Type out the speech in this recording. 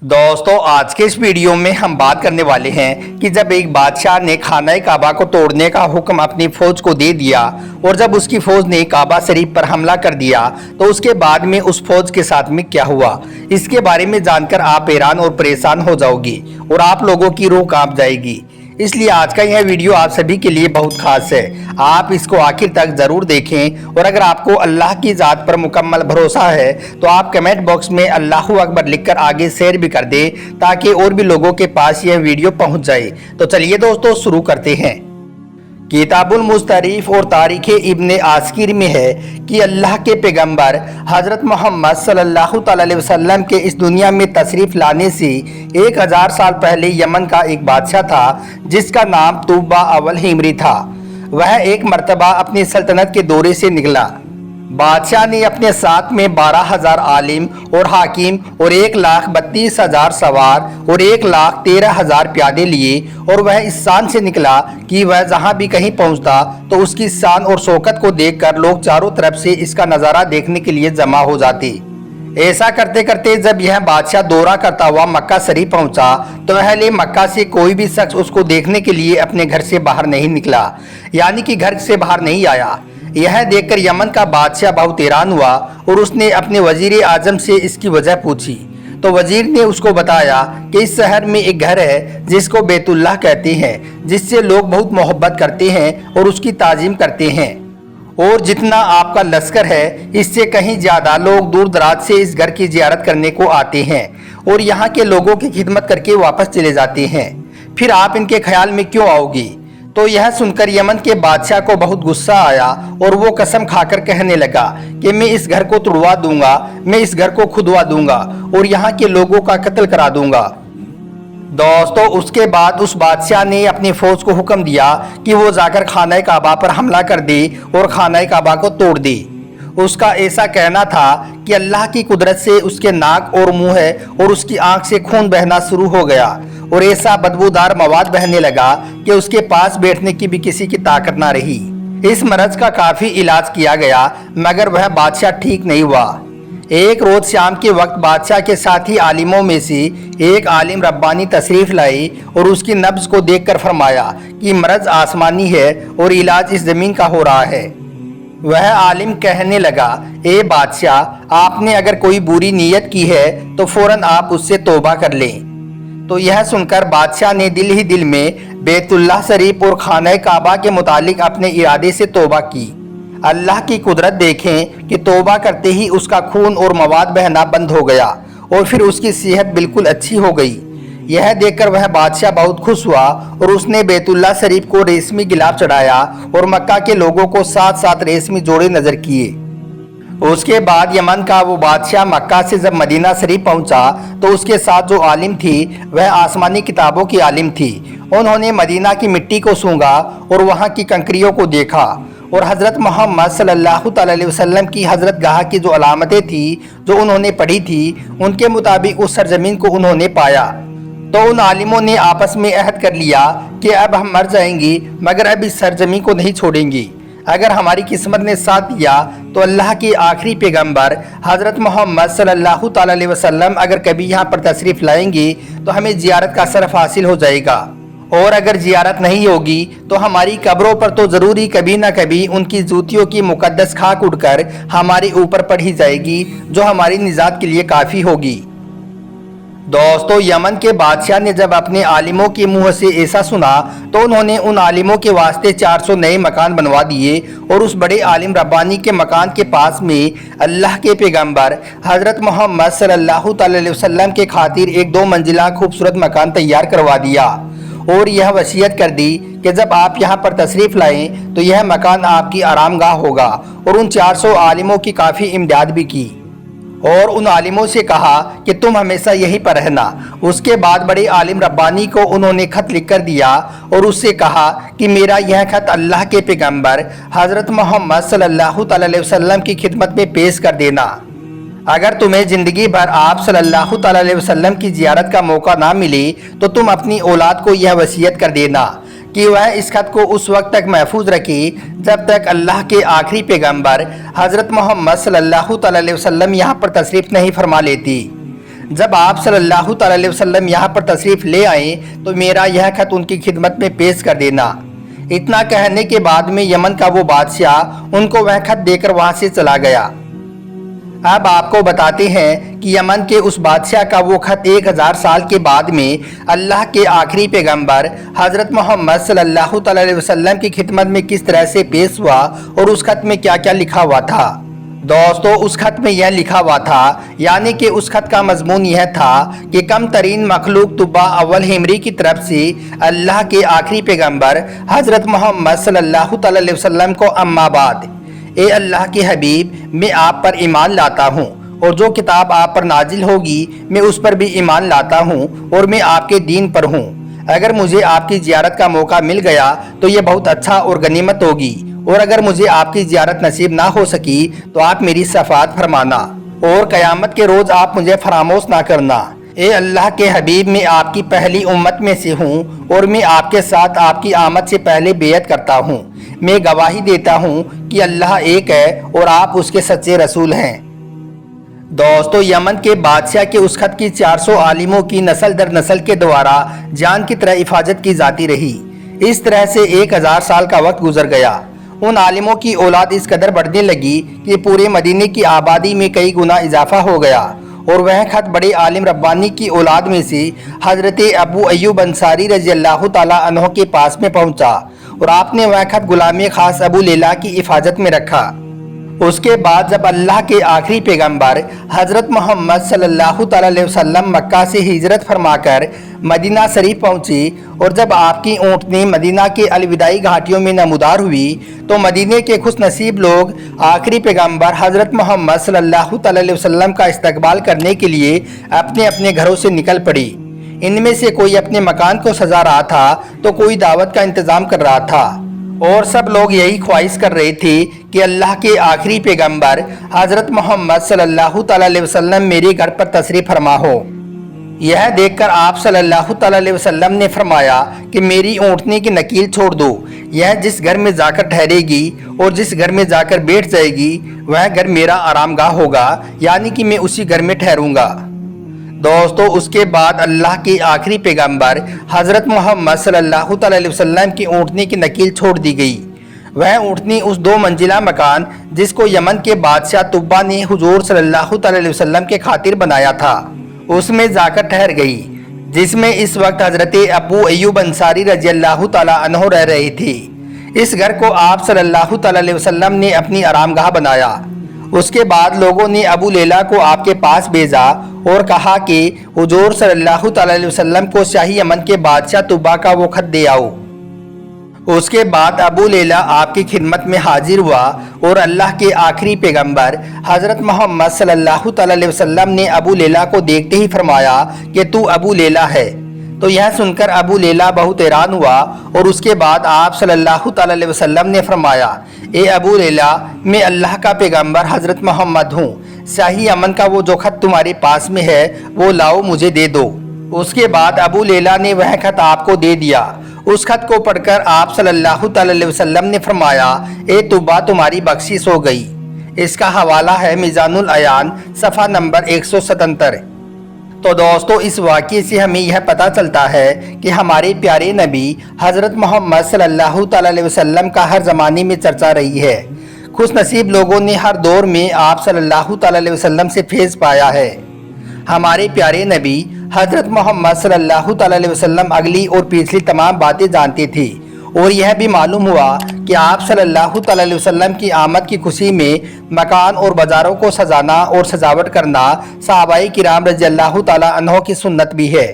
दोस्तों आज के इस वीडियो में हम बात करने वाले हैं कि जब एक बादशाह ने खाना काबा को तोड़ने का हुक्म अपनी फौज को दे दिया और जब उसकी फौज ने काबा शरीफ पर हमला कर दिया तो उसके बाद में उस फौज के साथ में क्या हुआ, इसके बारे में जानकर आप हैरान और परेशान हो जाओगी और आप लोगों की रूह कांप जाएगी। इसलिए आज का यह वीडियो आप सभी के लिए बहुत खास है। आप इसको आखिर तक जरूर देखें और अगर आपको अल्लाह की ज़ात पर मुकम्मल भरोसा है तो आप कमेंट बॉक्स में अल्लाहु अकबर लिखकर आगे शेयर भी कर दें ताकि और भी लोगों के पास यह वीडियो पहुंच जाए। तो चलिए दोस्तों शुरू करते हैं। किताबुल मुस्तरीफ और तारीख़ इब्ने आस्किर में है कि अल्लाह के पैगंबर हज़रत मोहम्मद सल्लल्लाहु अलैहि वसल्लम के इस दुनिया में तशरीफ़ लाने से 1000 साल पहले यमन का एक बादशाह था जिसका नाम तूबा अवल हिमरी था। वह एक मर्तबा अपनी सल्तनत के दौरे से निकला। बादशाह ने अपने साथ में 12,000 आलिम और हाकिम और 1,32,000 सवार और 1,13,000 प्यादे लिए और वह इस शान से निकला कि वह जहां भी कहीं पहुंचता तो उसकी शान और शौकत को देखकर लोग चारों तरफ से इसका नज़ारा देखने के लिए जमा हो जाते। ऐसा करते करते जब यह बादशाह दौरा करता हुआ मक्का शरीफ पहुंचा तो अहले मक्का से कोई भी शख्स उसको देखने के लिए अपने घर से बाहर नहीं निकला, यानी कि घर से बाहर नहीं आया। यह देखकर यमन का बादशाह बहुत हैरान हुआ और उसने अपने वजीर आजम से इसकी वजह पूछी तो वजीर ने उसको बताया कि इस शहर में एक घर है जिसको बैतुल्लाह कहते हैं, जिससे लोग बहुत मोहब्बत करते हैं और उसकी ताजीम करते हैं, और जितना आपका लश्कर है इससे कहीं ज़्यादा लोग दूर दराज से इस घर की जियारत करने को आते हैं और यहाँ के लोगों की खिदमत करके वापस चले जाते हैं। फिर आप इनके ख्याल में क्यों आओगी? तो यह सुनकर यमन के बादशाह को बहुत गुस्सा आया और वो कसम खाकर कहने लगा कि मैं इस घर को तोड़वा दूंगा, मैं इस घर को खुदवा दूंगा और यहाँ के लोगों का कत्ल करा दूंगा। दोस्तों उसके बाद उस बादशाह ने अपनी फौज को हुक्म दिया कि वो जाकर खाना काबा पर हमला कर दे और खाना काबा को तोड़ दे। उसका ऐसा कहना था कि अल्लाह की कुदरत से उसके नाक और मुंह है और उसकी आंख से खून बहना शुरू हो गया और ऐसा बदबूदार मवाद बहने लगा कि उसके पास बैठने की भी किसी की ताकत ना रही। इस मर्ज का काफ़ी इलाज किया गया मगर वह बादशाह ठीक नहीं हुआ। एक रोज शाम के वक्त बादशाह के साथी आलिमों में से एक आलिम रब्बानी तशरीफ लाई और उसकी नब्ज को देखकर फरमाया कि मर्ज आसमानी है और इलाज इस ज़मीन का हो रहा है। वह आलिम कहने लगा, ए बादशाह, आपने अगर कोई बुरी नीयत की है तो फौरन आप उससे तौबा कर लें। तो यह सुनकर बादशाह ने दिल ही दिल में बैतुल्लाह शरीफ और खाना काबा के मुतालिक अपने इरादे से तौबा की। अल्लाह की कुदरत देखें कि तौबा करते ही उसका खून और मवाद बहना बंद हो गया और फिर उसकी सेहत बिल्कुल अच्छी हो गई। यह देखकर वह बादशाह बहुत खुश हुआ और उसने बैतुल्लाह शरीफ को रेशमी गिलाफ चढ़ाया और मक्का के लोगों को साथ साथ रेशमी जोड़े नजर किए। उसके बाद यमन का वो बादशाह मक्का से जब मदीना शरीफ पहुंचा तो उसके साथ जो आलिम थी वह आसमानी किताबों की आलिम थी। उन्होंने मदीना की मिट्टी को सूंघा और वहाँ की कंकरियों को देखा और हज़रत मोहम्मद सल्लल्लाहु अलैहि वसल्लम की हज़रत गाह की जो अलामतें थी जो उन्होंने पढ़ी थी उनके मुताबिक उस सरजमीन को उन्होंने पाया। तो उन आलिमों ने आपस में अहद कर लिया कि अब हम मर जाएंगी मगर अब इस सरजमीन को नहीं छोड़ेंगी। अगर हमारी किस्मत ने साथ दिया तो अल्लाह के आखिरी पैगंबर हज़रत मोहम्मद सल्लल्लाहु अलैहि वसल्लम अगर कभी यहाँ पर तशरीफ़ लाएंगे तो हमें जियारत का शरफ हासिल हो जाएगा, और अगर जियारत नहीं होगी तो हमारी कब्रों पर तो ज़रूर ही कभी ना कभी उनकी जूतियों की मुकद्दस खाक उड़कर हमारे ऊपर पड़ी जाएगी जो हमारी निजात के लिए काफ़ी होगी। दोस्तों यमन के बादशाह ने जब अपने आलिमों के मुंह से ऐसा सुना तो उन्होंने उन आलिमों के वास्ते 400 नए मकान बनवा दिए और उस बड़े आलिम रब्बानी के मकान के पास में अल्लाह के पैगंबर हज़रत मोहम्मद सल्लल्लाहु अलैहि वसल्लम के खातिर एक 2 मंजिला खूबसूरत मकान तैयार करवा दिया और यह वसीयत कर दी कि जब आप यहाँ पर तशरीफ़ लाएं तो यह मकान आपकी आरामगाह होगा, और उन 400 आलिमों की काफ़ी इमदाद भी की और उन आलिमों से कहा कि तुम हमेशा यहीं पर रहना। उसके बाद बड़े आलिम रब्बानी को उन्होंने खत लिख कर दिया और उससे कहा कि मेरा यह खत अल्लाह के पैगंबर हज़रत मोहम्मद सल्लल्लाहु अलैहि वसल्लम की खिदमत में पेश कर देना। अगर तुम्हें ज़िंदगी भर आप सल्लल्लाहु अलैहि वसल्लम की जियारत का मौका ना मिले तो तुम अपनी औलाद को यह वसीयत कर देना कि वह इस खत को उस वक्त तक महफूज रखे जब तक अल्लाह के आखिरी पैगंबर हज़रत मोहम्मद सल्लल्लाहु अलैहि वसल्लम यहाँ पर तशरीफ़ नहीं फरमा लेती। जब आप सल्लल्लाहु अलैहि वसल्लम यहाँ पर तशरीफ़ ले आए तो मेरा यह खत उनकी खिदमत में पेश कर देना। इतना कहने के बाद में यमन का वो बादशाह उनको वह खत देकर वहाँ से चला गया। अब आपको बताते हैं कि यमन के उस बादशाह का वो खत 1000 साल के बाद में अल्लाह के आखिरी पैगंबर हज़रत मोहम्मद सल्लल्लाहु अलैहि वसल्लम की खिदमत में किस तरह से पेश हुआ और उस खत में क्या क्या लिखा हुआ था। दोस्तों, उस खत में यह लिखा हुआ था, यानी कि उस खत का मजमून यह था कि कम तरीन मखलूक तुब्बा अव्वल हिमरी की तरफ से अल्लाह के आखिरी पैगंबर हज़रत मोहम्मद सल्लल्लाहु अलैहि वसल्लम को अम्माबाद, ए अल्लाह के हबीब, मैं आप पर ईमान लाता हूँ और जो किताब आप पर नाजिल होगी मैं उस पर भी ईमान लाता हूँ और मैं आपके दीन पर हूँ। अगर मुझे आपकी ज़ियारत का मौका मिल गया तो ये बहुत अच्छा और गनीमत होगी, और अगर मुझे आपकी ज़ियारत नसीब ना हो सकी तो आप मेरी शफाअत फरमाना और क़यामत के रोज़ आप मुझे फरामोश ना करना। ए अल्लाह के हबीब, मैं आपकी पहली उम्मत में से हूँ और मैं आपके साथ आपकी आमद से पहले बेयत करता हूँ। मैं गवाही देता हूँ कि अल्लाह एक है और आप उसके सच्चे रसूल हैं। दोस्तों, यमन के बादशाह के उस खत की 400 आलिमों की नस्ल दर नस्ल के द्वारा जान की तरह हिफाजत की जाती रही। इस तरह से 1000 साल का वक्त गुजर गया। उन आलिमों की औलाद इस कदर बढ़ने लगी कि पूरे मदीने की आबादी में कई गुना इजाफा हो गया, और वह खत बड़े आलिम रब्बानी की औलाद में से हज़रत अबू अय्यूब अंसारी रज़ियल्लाहु ताला अन्हो के पास में पहुंचा, और आपने वह खत गुलाम खास अबू लैला की हिफाजत में रखा। उसके बाद जब अल्लाह के आखिरी पैगंबर हज़रत मोहम्मद सल्लल्लाहु अलैहि वसल्लम मक्का से हिजरत फरमाकर मदीना शरीफ पहुंची और जब आपकी ऊँटनी मदीना के अलविदाई घाटियों में नमूदार हुई तो मदीने के खुश नसीब लोग आखिरी पैगंबर हज़रत मोहम्मद सल्लल्लाहु अलैहि वसल्लम का इस्तकबाल करने के लिए अपने अपने घरों से निकल पड़ी। इनमें से कोई अपने मकान को सजा रहा था तो कोई दावत का इंतज़ाम कर रहा था, और सब लोग यही ख्वाहिश कर रहे थे कि अल्लाह के आखिरी पैगंबर हज़रत मोहम्मद सल्लल्लाहु अलैहि वसल्लम मेरे घर पर तशरीफ़ फरमा हो। यह देखकर आप सल्लल्लाहु अलैहि वसल्लम ने फरमाया कि मेरी ऊँटनी की नकील छोड़ दो, यह जिस घर में जाकर ठहरेगी और जिस घर में जाकर बैठ जाएगी वह घर मेरा आरामगाह होगा, यानी कि मैं उसी घर में ठहरूंगा। दोस्तों, उसके बाद अल्लाह के आखिरी पैगंबर हज़रत मोहम्मद सल्लल्लाहु अलैहि वसल्लम की ऊँटनी की नकील छोड़ दी गई। वह ऊँटनी उस 2 मंजिला मकान जिसको यमन के बादशाह तुब्बा ने हुजूर सल्लल्लाहु अलैहि वसल्लम के खातिर बनाया था उसमें जाकर ठहर गई, जिसमें इस वक्त हज़रत अबू अय्यूब अंसारी रज़ियल्लाहु ताला अन्हो रह रहे थे। इस घर को आप सल्लल्लाहु अलैहि वसल्लम ने अपनी आरामगाह बनाया। उसके बाद लोगों ने अबू लैला को आपके पास भेजा और कहा कि हुजूर सल्लल्लाहु अलैहि वसल्लम को शाही यमन के बादशाह तुब्बा का वो खत दे आओ। उसके बाद अबू लैला आपकी खिदमत में हाजिर हुआ और अल्लाह के आखिरी पैगंबर हज़रत मोहम्मद सल्लल्लाहु अलैहि वसल्लम ने अबू लैला को देखते ही फरमाया कि तू अबू लैला है। तो यह सुनकर अबू लैला बहुत हैरान हुआ, और उसके बाद आप सल्लल्लाहु अलैहि वसल्लम ने फरमाया, ए अबू लैला, मैं अल्लाह का पैगंबर हज़रत मोहम्मद हूँ, शाही अमन का वो जो खत तुम्हारे पास में है वो लाओ, मुझे दे दो। उसके बाद अबू लैला ने वह खत आपको दे दिया। उस खत को पढ़कर आप सल्लल्लाहु अलैहि वसल्लम ने फरमाया, ए तुब्बा, तुम्हारी बख्शिश हो गई। इसका हवाला है मीज़ानुल अयान, सफ़ा नंबर 177। तो दोस्तों, इस वाक़ये से हमें यह पता चलता है कि हमारे प्यारे नबी हज़रत मोहम्मद सल्लल्लाहु अलैहि वसल्लम का हर ज़माने में चर्चा रही है। खुश नसीब लोगों ने हर दौर में आप सल्लल्लाहु अलैहि वसल्लम से फैज़ पाया है। हमारे प्यारे नबी हज़रत मोहम्मद सल्लल्लाहु अलैहि वसल्लम अगली और पिछली तमाम बातें जानते थे, और यह भी मालूम हुआ कि आप सल्लल्लाहु अलैहि वसल्लम की आमद की खुशी में मकान और बाज़ारों को सजाना और सजावट करना सहाबाए किराम रज़ियल्लाहु ताला अन्हो की सुन्नत भी है।